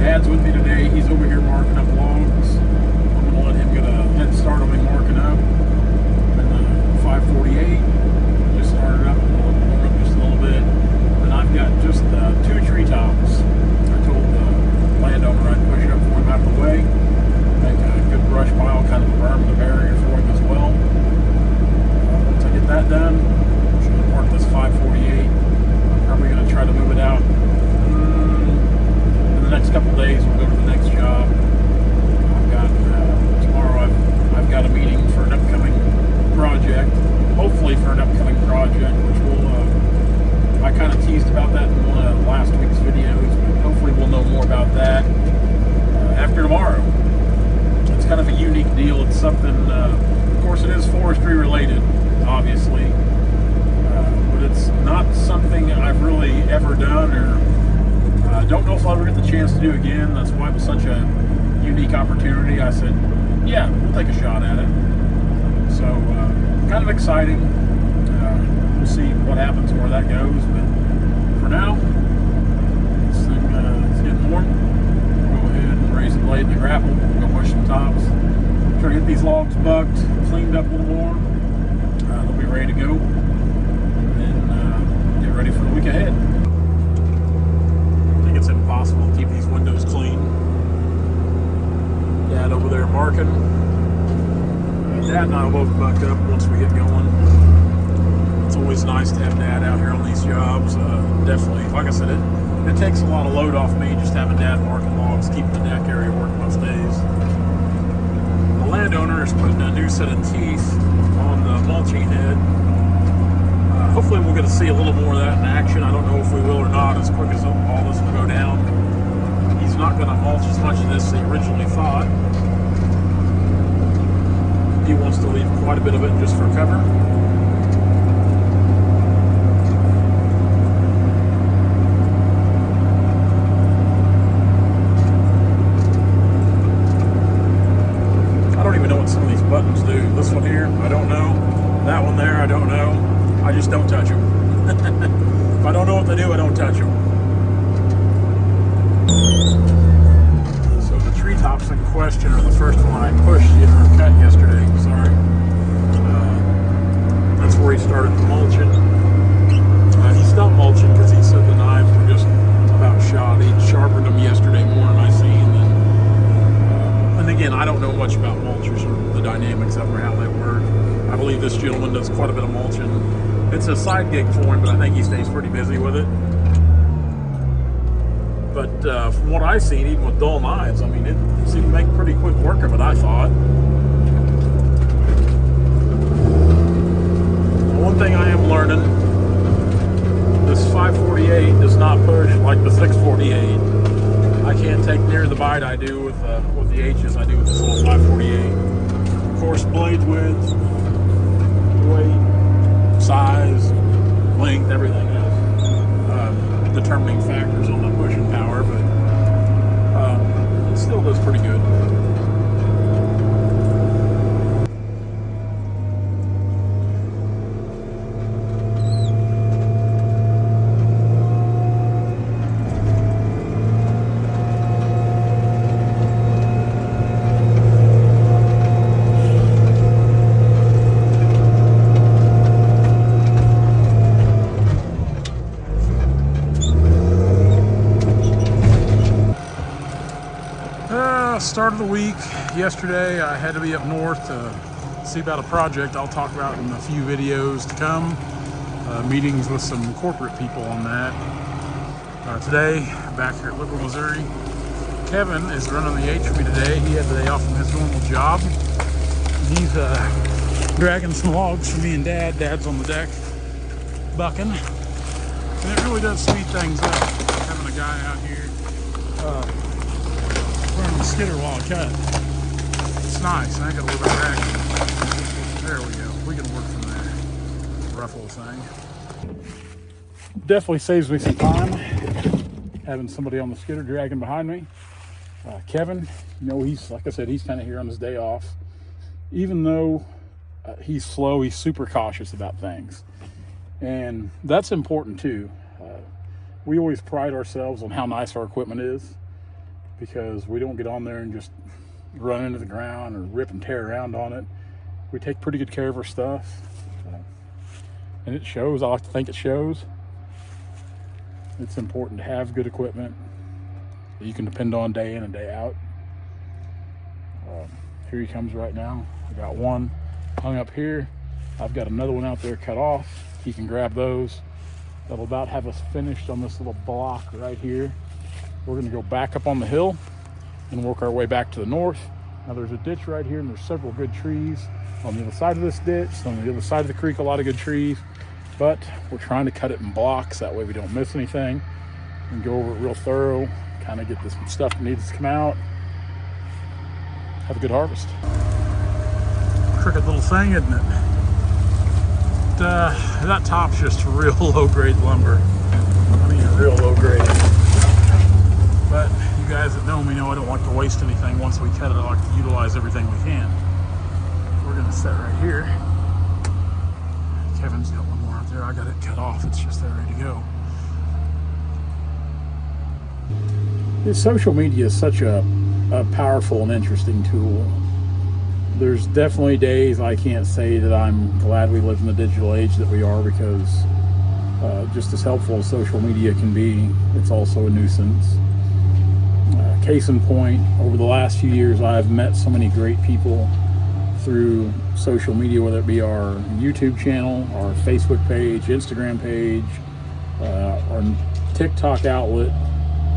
Dad's with me today. He's over here marking up logs. I'm going to let him get a head start on me marking up. And 548. Just started up and we'll warm up just a little bit. And I've got just 2 tree tops. I told the landowner I'd push it up for him out of the way. Make a good brush pile, kind of a berm, the barrier for him as well. Once I get that done, I'm going to mark this 548. I'm probably going to try to move it out. In the next couple days, we'll go to the next job. I've got tomorrow. I've got a meeting for an upcoming project. Hopefully for an upcoming project, which will. I kind of teased about that in one of last week's videos, but hopefully we'll know more about that after tomorrow. It's kind of a unique deal. It's something. Of course, it is forestry related, obviously, but it's not something I've really ever done or. I don't know if I'll ever get the chance to do again. That's why it was such a unique opportunity. I said, yeah, we'll take a shot at it. So, kind of exciting. We'll see what happens, where that goes. But for now, this thing is getting warm. We'll go ahead and raise the blade and the grapple. Go push some tops. Try to get these logs bucked, cleaned up a little more. They'll be ready to go. And then get ready for the week ahead. It's impossible to keep these windows clean. Dad over there marking. Dad and I will both buck up once we get going. It's always nice to have Dad out here on these jobs. Definitely, like I said, it takes a lot of load off me just having Dad marking logs, keeping the deck area working most days. The landowner is putting a new set of teeth on the mulching head. Hopefully we'll get to see a little more of that in action. I don't know if we will or not as quick as all this will go down. He's not going to mulch as much of this as he originally thought. He wants to leave quite a bit of it just for cover. I don't even know what some of these buttons do. This one here, I don't know. That one there, I don't know. I just don't touch them. If I don't know what they do, I don't touch them. So the treetops in question are the first one I pushed or cut yesterday. Sorry. That's where he started the mulching. He stopped mulching because he said the knives were just about shot. He sharpened them yesterday morning, I seen. And again, I don't know much about mulchers or the dynamics of them or how they work. I believe this gentleman does quite a bit of mulching. It's a side gig for him, but I think he stays pretty busy with it. But from what I've seen, even with dull knives, I mean, it seemed to make pretty quick work of it, I thought. One thing I am learning, this 548 does not push like the 648. I can't take near the bite I do with the H's I do with this little 548. Of course, blade width, weight, size, length, everything has determining factors on the pushing power, but it still does pretty good. Start of the week. Yesterday I had to be up north to see about a project I'll talk about in a few videos to come. Meetings with some corporate people on that. Today, back here at Liberal, Missouri. Kevin is running the H for me today. He had the day off from his normal job. He's dragging some logs for me and Dad. Dad's on the deck bucking. And it really does speed things up having a guy out here running the skidder while I cut. It's nice. I ain't got a little bit of action. There we go. We can work from there. Rough little thing. Definitely saves me some time having somebody on the skidder dragging behind me. Kevin, you know, he's, like I said, he's kind of here on his day off. Even though he's slow, he's super cautious about things. And that's important too. We always pride ourselves on how nice our equipment is. because we don't get on there and just run into the ground or rip and tear around on it. We take pretty good care of our stuff, and it shows. I like to think it shows. It's important to have good equipment that you can depend on day in and day out. Here he comes right now. I got one hung up here. I've got another one out there cut off. He can grab those. That'll about have us finished on this little block right here. We're gonna go back up on the hill and work our way back to the north. Now there's a ditch right here, and there's several good trees on the other side of this ditch. On the other side of the creek, a lot of good trees, but we're trying to cut it in blocks. That way we don't miss anything, and go over it real thorough, kind of get this stuff that needs to come out. Have a good harvest. Crooked little thing, isn't it? That top's just real low-grade lumber. I mean, real low-grade. But you guys that know me know I don't like to waste anything. Once we cut it, I like to utilize everything we can. We're gonna set right here. Kevin's got one more out there. I got it cut off. It's just there ready to go. Social media is such a powerful and interesting tool. There's definitely days I can't say that I'm glad we live in the digital age that we are, because just as helpful as social media can be, it's also a nuisance. Case in point, over the last few years, I've met so many great people through social media, whether it be our YouTube channel, our Facebook page, Instagram page, our TikTok outlet.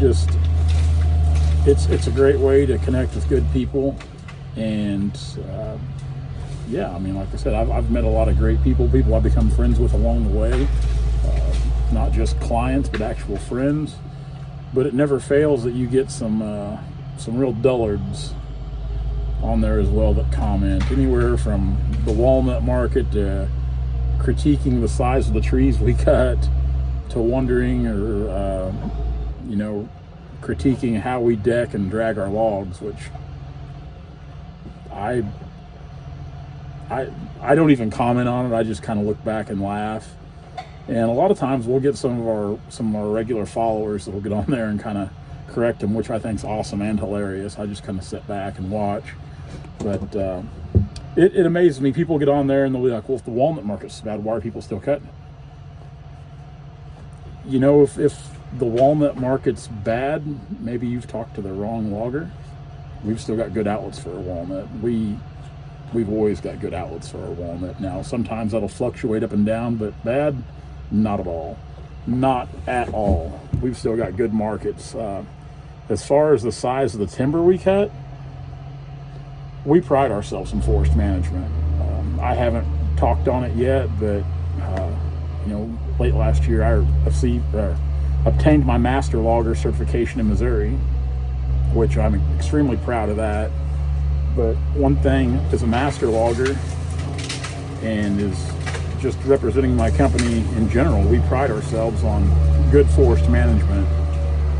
Just it's a great way to connect with good people. And yeah, I mean, like I said, I've met a lot of great people I've become friends with along the way, not just clients but actual friends. But it never fails that you get some real dullards on there as well that comment, anywhere from the walnut market to critiquing the size of the trees we cut, to wondering or you know, critiquing how we deck and drag our logs, which I don't even comment on it. I just kind of look back and laugh. And a lot of times we'll get some of our regular followers that will get on there and kind of correct them, which I think is awesome and hilarious. I just kind of sit back and watch. But it amazes me. People get on there and they'll be like, well, if the walnut market's bad, why are people still cutting it? You know, if the walnut market's bad, maybe you've talked to the wrong logger. We've still got good outlets for our walnut. We've always got good outlets for our walnut. Now, sometimes that'll fluctuate up and down, but bad, not at all. Not at all. We've still got good markets. As far as the size of the timber we cut, we pride ourselves in forest management. I haven't talked on it yet, but you know, late last year I obtained my master logger certification in Missouri, which I'm extremely proud of that. But one thing, as a master logger, and is just representing my company in general, we pride ourselves on good forest management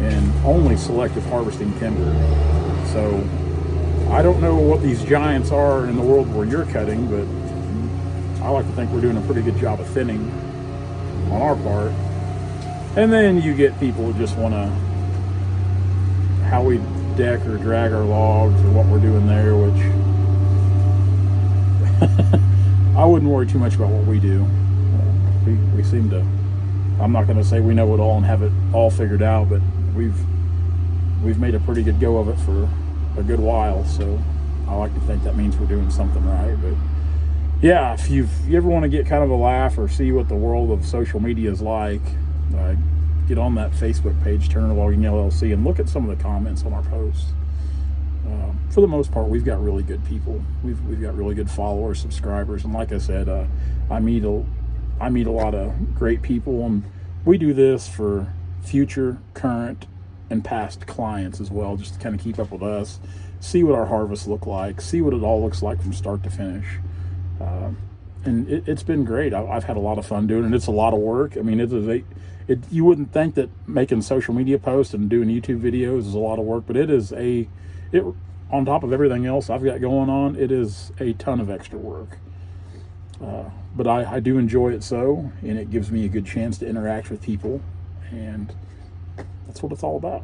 and only selective harvesting timber. So I don't know what these giants are in the world where you're cutting, but I like to think we're doing a pretty good job of thinning on our part. And then you get people who just want to, how we deck or drag our logs or what we're doing there, which I wouldn't worry too much about what we do. We seem to, I'm not going to say we know it all and have it all figured out, but we've made a pretty good go of it for a good while. So I like to think that means we're doing something right. But yeah, if you ever want to get kind of a laugh or see what the world of social media is like, get on that Facebook page, Turner Logging LLC, and look at some of the comments on our posts. For the most part, we've got really good people. We've got really good followers, subscribers, and like I said, I meet a lot of great people, and we do this for future, current, and past clients as well, just to kind of keep up with us, see what our harvests look like, see what it all looks like from start to finish. And it's been great. I've had a lot of fun doing it. It's a lot of work. I mean, you wouldn't think that making social media posts and doing YouTube videos is a lot of work, but it is on top of everything else I've got going on, it is a ton of extra work. But I do enjoy it so, and it gives me a good chance to interact with people, and that's what it's all about.